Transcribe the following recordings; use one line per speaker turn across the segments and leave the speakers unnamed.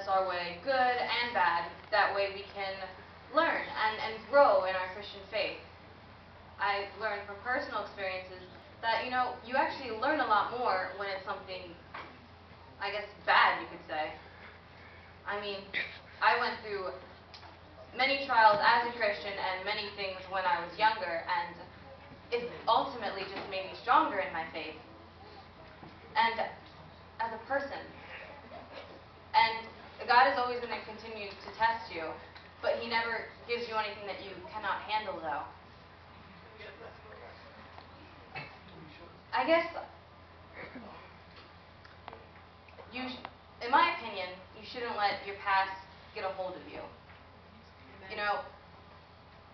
us our way, good and bad. That way we can learn and grow in our Christian faith. I've learned from personal experiences that, you actually learn a lot more when it's something, I guess, bad, you could say. I mean, I went through many trials as a Christian and many things when I was younger, and it ultimately just made me stronger in my faith and as a person. And God is always going to continue to test you, but He never gives you anything that you cannot handle, though. I guess, in my opinion, you shouldn't let your past get a hold of you.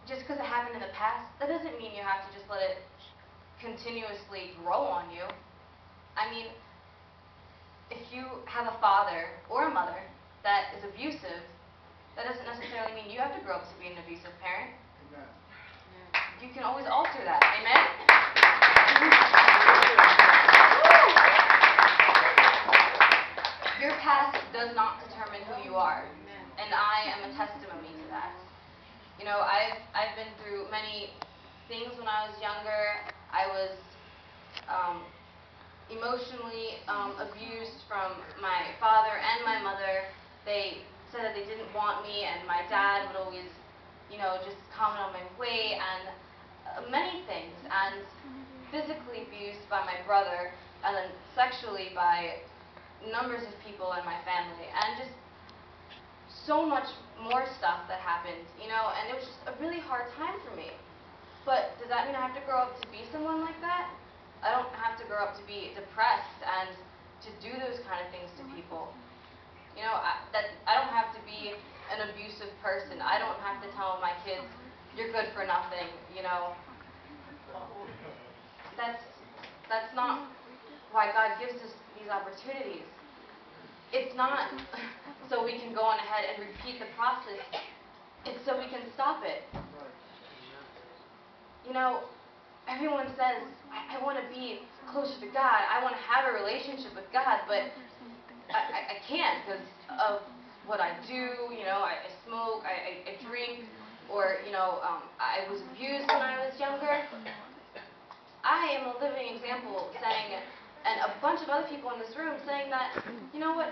Just because it happened in the past, that doesn't mean you have to just let it continuously grow on you. I mean, if you have a father or a mother that is abusive, that doesn't necessarily mean you have to grow up to be an abusive parent.
Amen.
You can always alter that. Amen? Your past does not determine who you are, and I am a testimony to that. I've been through many things when I was younger. I was emotionally abused from my father and my mother. They said that they didn't want me, and my dad would always, just comment on my weight and many things, and physically abused by my brother, and then sexually by numbers of people in my family, and just so much more stuff that happened, and it was just a really hard time for me. But does that mean I have to grow up to be someone like that? I don't have to grow up to be depressed and to do those kind of things to people. I don't have to be an abusive person. I don't have to tell my kids, you're good for nothing, That's not why God gives us these opportunities. It's not so we can go on ahead and repeat the process. It's so we can stop it. Everyone says, I want to be closer to God. I want to have a relationship with God, but I can't because of what I do. I smoke, I drink, or, I was abused when I was younger. I am a living example saying, and a bunch of other people in this room saying that, you know what,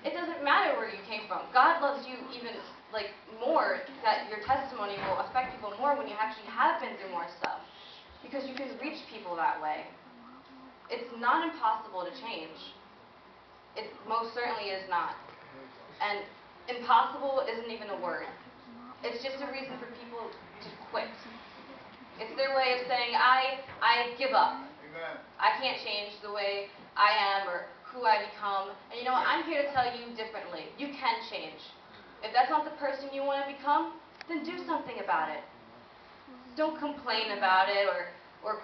it doesn't matter where you came from. God loves you even, more, that your testimony will affect people more when you actually have been through more stuff. Because you can reach people that way. It's not impossible to change. It most certainly is not. And impossible isn't even a word. It's just a reason for people to quit. It's their way of saying, I give up.
Amen.
I can't change the way I am or who I become. And I'm here to tell you differently. You can change. If that's not the person you want to become, then do something about it. Don't complain about it or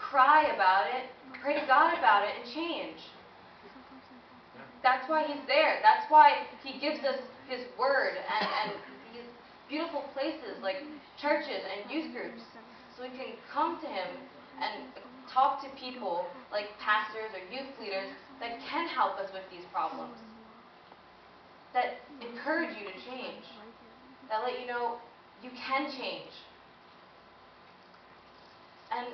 cry about it. Pray to God about it and change. That's why He's there. That's why He gives us His Word and these beautiful places like churches and youth groups, so we can come to Him and talk to people like pastors or youth leaders that can help us with these problems, that encourage you to change, that let you know you can change. And,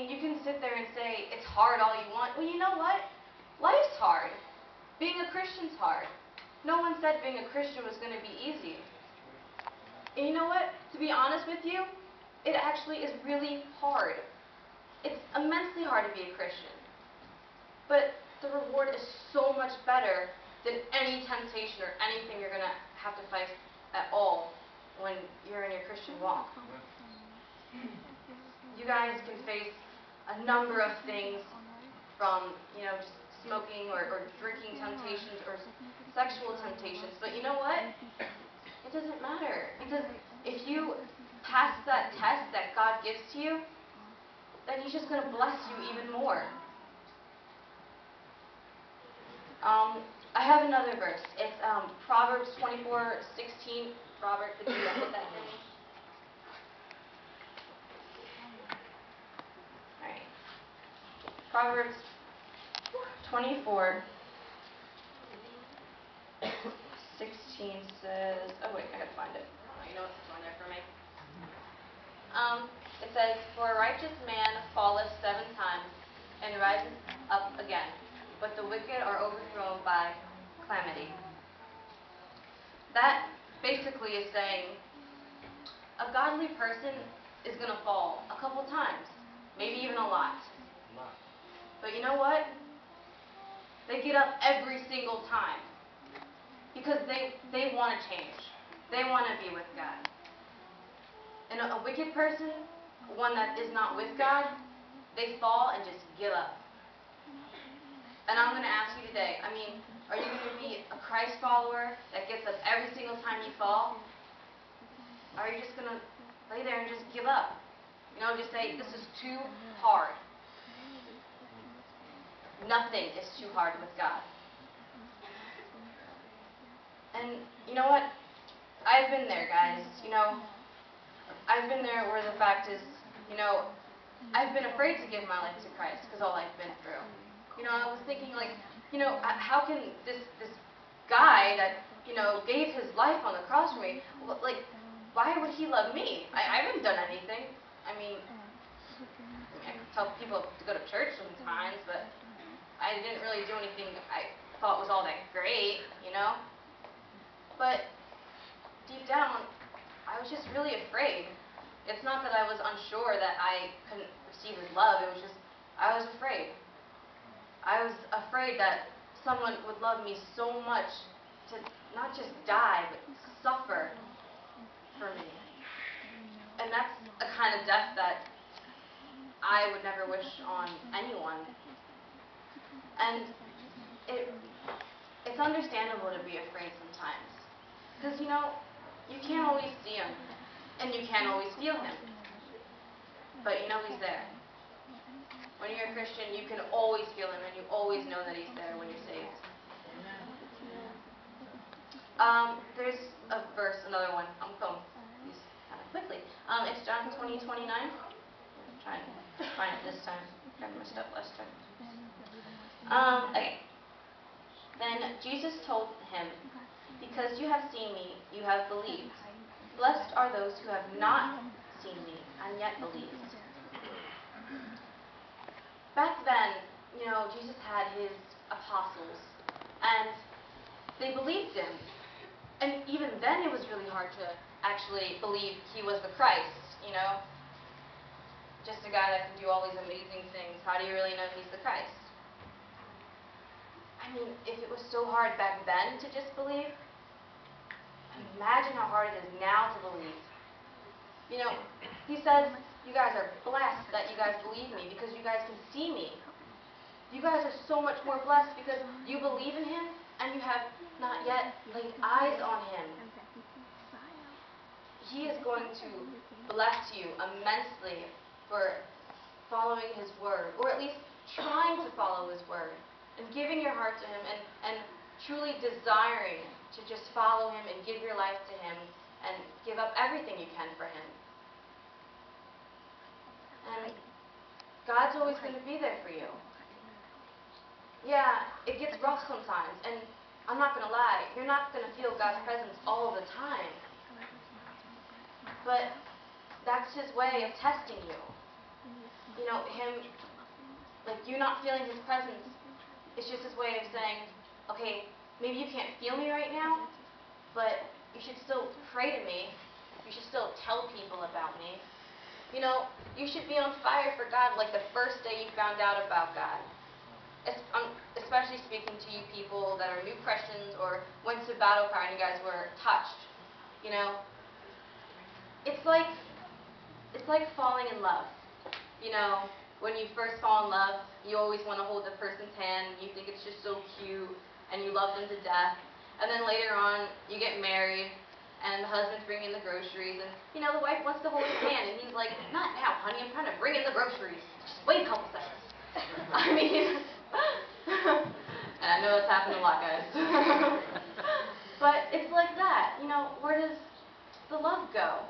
you can sit there and say, it's hard all you want. Well, you know what? Life's hard. Being a Christian's hard. No one said being a Christian was going to be easy. And you know what? To be honest with you, it actually is really hard. It's immensely hard to be a Christian. But the reward is so much better than any temptation or anything you're going to have to fight at all when you're in your Christian walk. You guys can face a number of things from, just smoking or drinking temptations or sexual temptations. But you know what? It doesn't matter. Because if you pass that test that God gives to you, then He's just going to bless you even more. I have another verse. It's Proverbs 24:16. Robert, could you put that for me? All right. Proverbs 24:16. says, oh wait, I gotta find it. Oh, you know what's going there for me? It says, "For a righteous man falleth 7 times, and rises up again, but the wicked are overthrown by calamity." That basically is saying a godly person is going to fall a couple times, maybe even a lot. But you know what? They get up every single time because they want to change. They want to be with God. And a wicked person, one that is not with God, they fall and just give up. And I'm going to ask you today, are you going to be a Christ follower that gets up every single time you fall? Or are you just going to lay there and just give up? Just say, this is too hard. Nothing is too hard with God. And you know what? I've been there, guys. I've been there where the fact is, I've been afraid to give my life to Christ because all I've been through. I was thinking how can this guy that, gave his life on the cross for me, why would he love me? I haven't done anything. I tell people to go to church sometimes, but I didn't really do anything I thought was all that great, But deep down, I was just really afraid. It's not that I was unsure that I couldn't receive his love. It was just, I was afraid. I was afraid that someone would love me so much to not just die, but suffer for me. And that's a kind of death that I would never wish on anyone. And it's understandable to be afraid sometimes. Because, you can't always see him. And you can't always feel him. But he's there. When you're a Christian, you can always feel him, and you always know that he's there when you're saved. There's a verse, another one. I'm going these kind of quickly. It's John 20:29. I'm trying to find it this time. I messed up last time. Okay. Then Jesus told him, "Because you have seen me, you have believed. Blessed are those who have not seen me and yet believed." Back then, Jesus had his apostles, and they believed him. And even then, it was really hard to actually believe he was the Christ, Just a guy that can do all these amazing things. How do you really know he's the Christ? If it was so hard back then to just believe, imagine how hard it is now to believe. He says, you guys are blessed that you guys believe me because you guys can see me. You guys are so much more blessed because you believe in him and you have not yet laid eyes on him. He is going to bless you immensely for following his word, or at least trying to follow his word, and giving your heart to him, and truly desiring to just follow him and give your life to him and give up everything you can for him. And God's always going to be there for you. Yeah, it gets rough sometimes, and I'm not going to lie, you're not going to feel God's presence all the time. But that's his way of testing you. You not feeling his presence, it's just his way of saying, okay, maybe you can't feel me right now, but you should still pray to me. You should still tell people about me. You should be on fire for God like the first day you found out about God. I'm especially speaking to you people that are new Christians or went to Battle Cry and you guys were touched. It's like falling in love. When you first fall in love, you always want to hold the person's hand, and you think it's just so cute, and you love them to death. And then later on, you get married, and the husband's bringing in the groceries, and, the wife wants to hold his hand, and he's like, "Not now, honey, I'm trying to bring in the groceries. Just wait a couple seconds." And I know that's happened a lot, guys. But it's like that. Where does the love go?